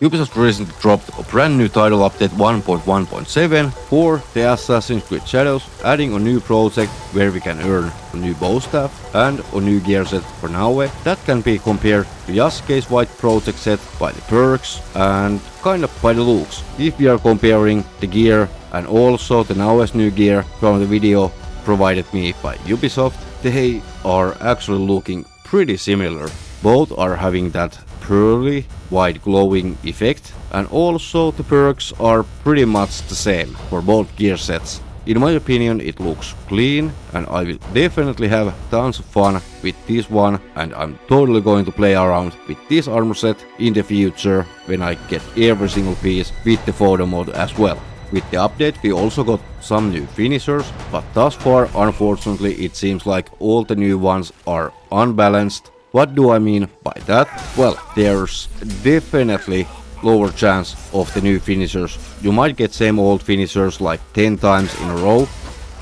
Ubisoft recently dropped a brand new title update 1.1.7 for the Assassin's Creed Shadows, adding a new project where we can earn a new bow staff and a new gear set for Naoe that can be compared to Yasuke's white project set by the perks and kind of by the looks. If we are comparing the gear and also the Naoe's new gear from the video provided me by Ubisoft, they are actually looking pretty similar. Both are having that pearly white glowing effect, and also the perks are pretty much the same for both gear sets. In my opinion, it looks clean, and I will definitely have tons of fun with this one, and I'm totally going to play around with this armor set in the future when I get every single piece with the photo mode as well. With the update we also got some new finishers, but thus far unfortunately it seems like all the new ones are unbalanced. What do I mean by that? Well, there's definitely lower chance of the new finishers. You might get same old finishers like 10 times in a row,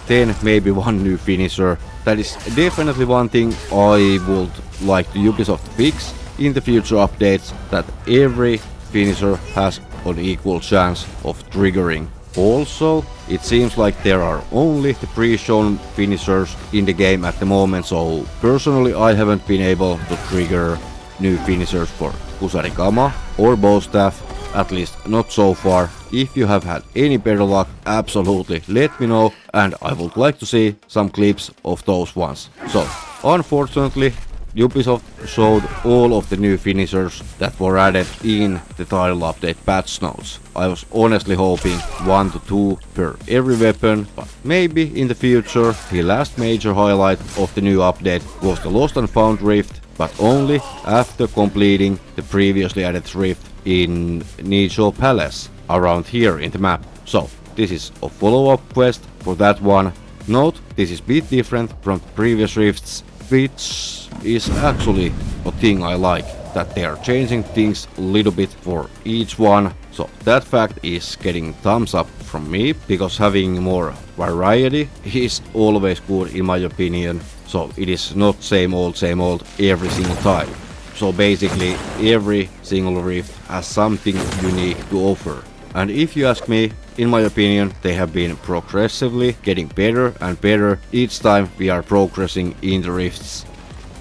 then maybe one new finisher. That is definitely one thing I would like the Ubisoft to fix in the future updates, that every finisher has an equal chance of triggering. Also, it seems like there are only the pre-shown finishers in the game at the moment, so personally I haven't been able to trigger new finishers for Kusarigama or bow staff, at least not so far. If you have had any better luck, absolutely let me know, and I would like to see some clips of those ones. So, unfortunately, Ubisoft showed all of the new finishers that were added in the title update patch notes. I was honestly hoping 1 to 2 per every weapon, but maybe in the future. The last major highlight of the new update was the Lost and Found rift, but only after completing the previously added rift in Nijo Palace around here in the map. So this is a follow-up quest for that one. Note, this is a bit different from previous rifts, which is actually a thing I like, that they are changing things a little bit for each one. So that fact is getting thumbs up from me, because having more variety is always good in my opinion. So it is not same old every single time. So basically every single rift has something unique to offer. And if you ask me, in my opinion, they have been progressively getting better and better each time we are progressing in the rifts.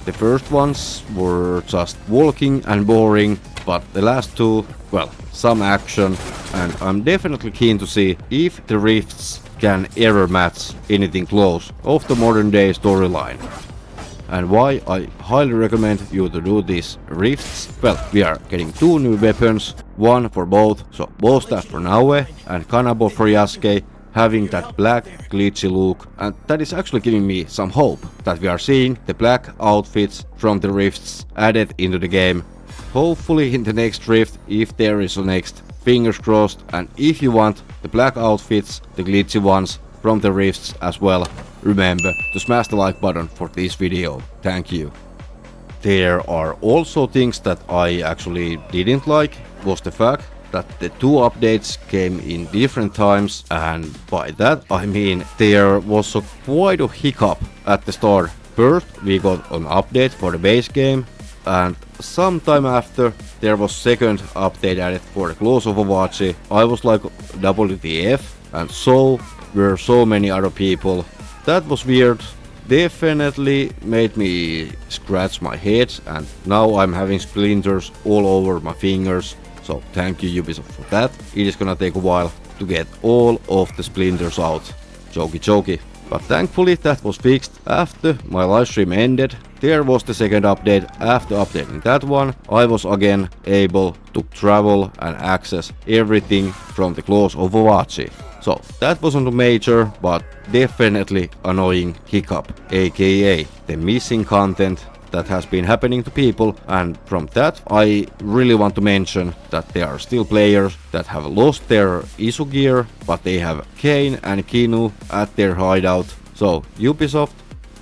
The first ones were just walking and boring, but the last two, well, some action, and I'm definitely keen to see if the rifts can ever match anything close of the modern day storyline. And why I highly recommend you to do these rifts? Well, we are getting 2 new weapons, one for both, so bow staff for Naoe and Kanabo for Yasuke, having that black glitchy look, and that is actually giving me some hope that we are seeing the black outfits from the rifts added into the game. Hopefully in the next rift, if there is a next, fingers crossed, and if you want the black outfits, the glitchy ones from the rifts as well, remember to smash the like button for this video. Thank you. There are also things that I actually didn't like, was the fact that the 2 updates came in different times, and by that I mean there was quite a hiccup at the start. First we got an update for the base game, and sometime after there was second update added for the Close of Overwatch. I was like WTF, and so were so many other people. That was weird, definitely made me scratch my head, and now I'm having splinters all over my fingers. So thank you Ubisoft for that. It is gonna take a while to get all of the splinters out. Jokey. But thankfully that was fixed after my livestream ended. There was the second update. After updating that one, I was again able to travel and access everything from the Close of Overwatch. So that wasn't a major, but definitely annoying hiccup, aka the missing content that has been happening to people. And from that I really want to mention that there are still players that have lost their Isu gear, but they have Kane and Kinu at their hideout. So Ubisoft,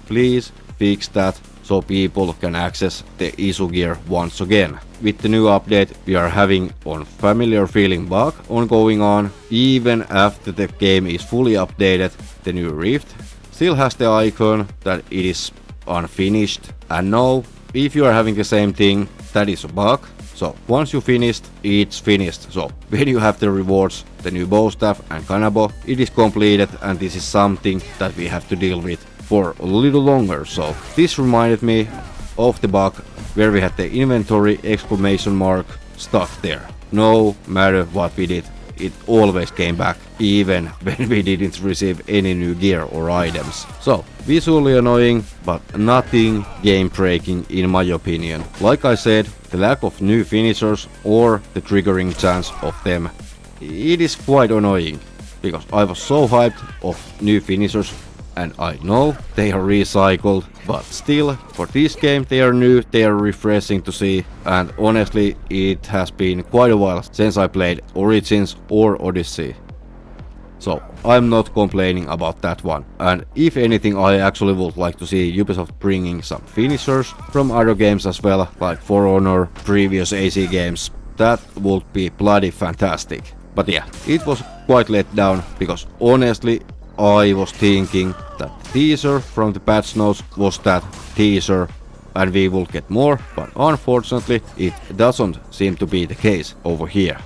please fix that so people can access the Isu gear once again. With the new update we are having a familiar feeling bug going on, even after the game is fully updated. The new Rift still has the icon that it is unfinished, and no, if you are having the same thing, that is a bug. So once you finished, it's finished. So when you have the rewards, the new bow staff and kanabo, it is completed, and this is something that we have to deal with for a little longer. So this reminded me of the bug where we had the inventory exclamation mark stuck there. No matter what we did, it always came back, even when we didn't receive any new gear or items. So visually annoying, but nothing game breaking in my opinion. Like I said, the lack of new finishers or the triggering chance of them, it is quite annoying, because I was so hyped of new finishers, and I know they are recycled, but still, for this game they are new, they are refreshing to see, and honestly it has been quite a while since I played Origins or Odyssey. So I'm not complaining about that one, and if anything I actually would like to see Ubisoft bringing some finishers from other games as well, like For Honor, previous AC games. That would be bloody fantastic. But yeah, it was quite let down, because honestly I was thinking that the teaser from the patch notes was that teaser and we will get more, but unfortunately it doesn't seem to be the case over here.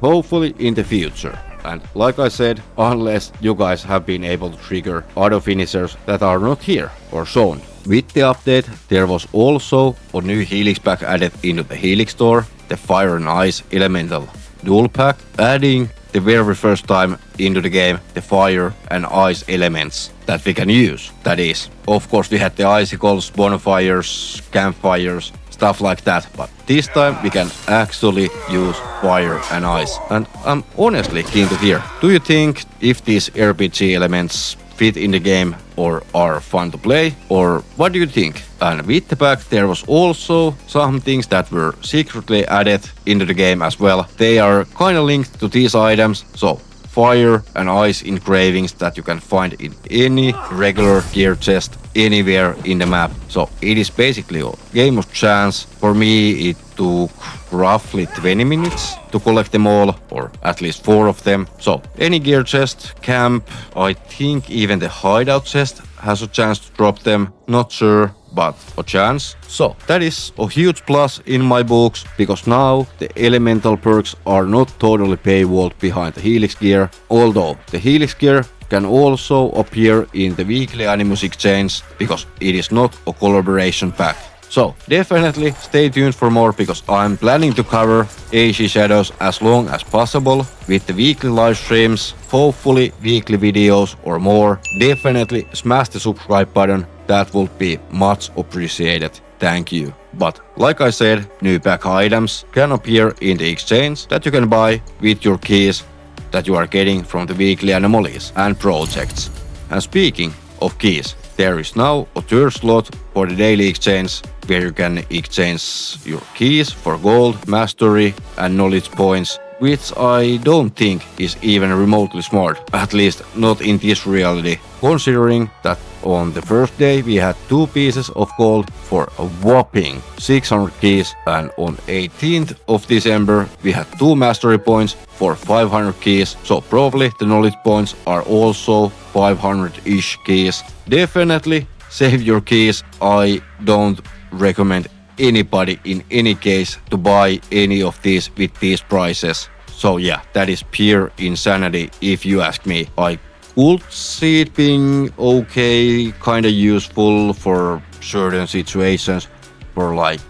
Hopefully in the future. And like I said, unless you guys have been able to trigger auto finishers that are not here or shown. With the update there was also a new Helix pack added into the Helix store, the Fire and Ice Elemental Dual Pack, adding the very first time into the game the fire and ice elements that we can use. That is, of course we had the icicles, bonfires, campfires, stuff like that, but this time we can actually use fire and ice. And I'm honestly keen to hear, do you think if these RPG elements fit in the game or are fun to play, or what do you think? And with the pack there was also some things that were secretly added into the game as well. They are kinda linked to these items, so fire and ice engravings that you can find in any regular gear chest anywhere in the map. So it is basically a game of chance. For me it took roughly 20 minutes to collect them all, or at least 4 of them. So any gear chest, camp, I think even the hideout chest has a chance to drop them, not sure, but a chance. So that is a huge plus in my books, because now the elemental perks are not totally paywalled behind the Helix gear, although the Helix gear can also appear in the weekly Animus exchange, because it is not a collaboration pack. So definitely stay tuned for more, because I'm planning to cover AC Shadows as long as possible with the weekly live streams, hopefully weekly videos or more. Definitely smash the subscribe button, that would be much appreciated. Thank you. But like I said, new pack items can appear in the exchange that you can buy with your keys that you are getting from the weekly anomalies and projects. And speaking of keys, there is now a third slot for the daily exchange where you can exchange your keys for gold, mastery and knowledge points, which I don't think is even remotely smart, at least not in this reality, considering that on the first day we had 2 pieces of gold for a whopping 600 keys, and on 18th of December we had 2 mastery points for 500 keys, so probably the knowledge points are also 500-ish keys. Definitely save your keys. I don't recommend anybody in any case to buy any of these with these prices. So yeah, that is pure insanity if you ask me. I could see it being okay, kinda useful for certain situations, for like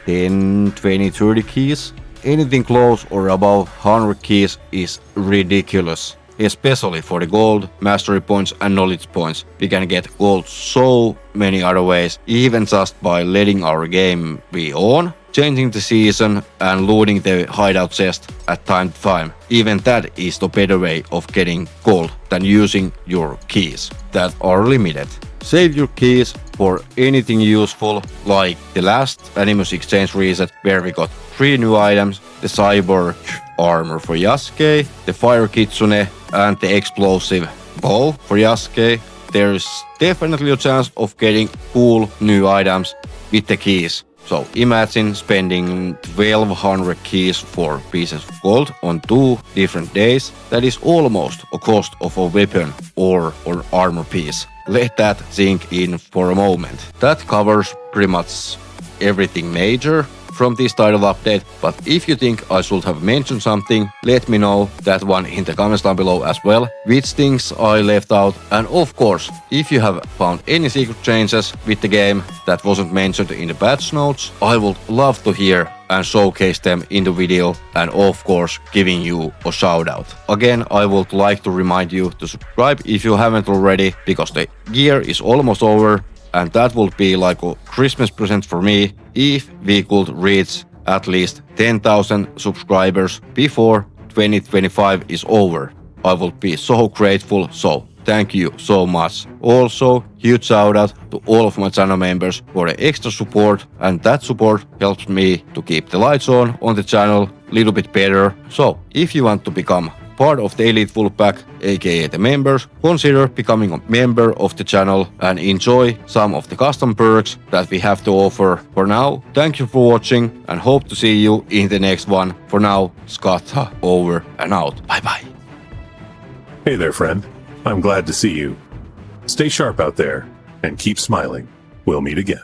10, 20, 30 keys. Anything close or above 100 keys is ridiculous. Especially for the gold, mastery points and knowledge points. We can get gold so many other ways, even just by letting our game be on, changing the season and looting the hideout chest at time to time. Even that is the better way of getting gold than using your keys that are limited. Save your keys for anything useful, like the last Animus exchange reset where we got 3 new items, the cyborg armor for Yasuke, the fire kitsune and the explosive bow for Yasuke. There is definitely a chance of getting cool new items with the keys. So imagine spending 1200 keys for pieces of gold on 2 different days. That is almost a cost of a weapon or an armor piece. Let that sink in for a moment. That covers pretty much everything major from this title update, but if you think I should have mentioned something, let me know that one in the comments down below as well, which things I left out, and of course, if you have found any secret changes with the game that wasn't mentioned in the patch notes, I would love to hear and showcase them in the video, and of course giving you a shout out. Again, I would like to remind you to subscribe if you haven't already, because the year is almost over, and that would be like a Christmas present for me if we could reach at least 10,000 subscribers before 2025 is over. I would be so grateful, so thank you so much. Also, huge shout out to all of my channel members for the extra support, and that support helps me to keep the lights on the channel a little bit better. So, if you want to become part of the Elite Full Pack, aka the members, consider becoming a member of the channel and enjoy some of the custom perks that we have to offer. For now, thank you for watching and hope to see you in the next one. For now, Skatta over and out. Bye bye. Hey there, friend. I'm glad to see you. Stay sharp out there and keep smiling. We'll meet again.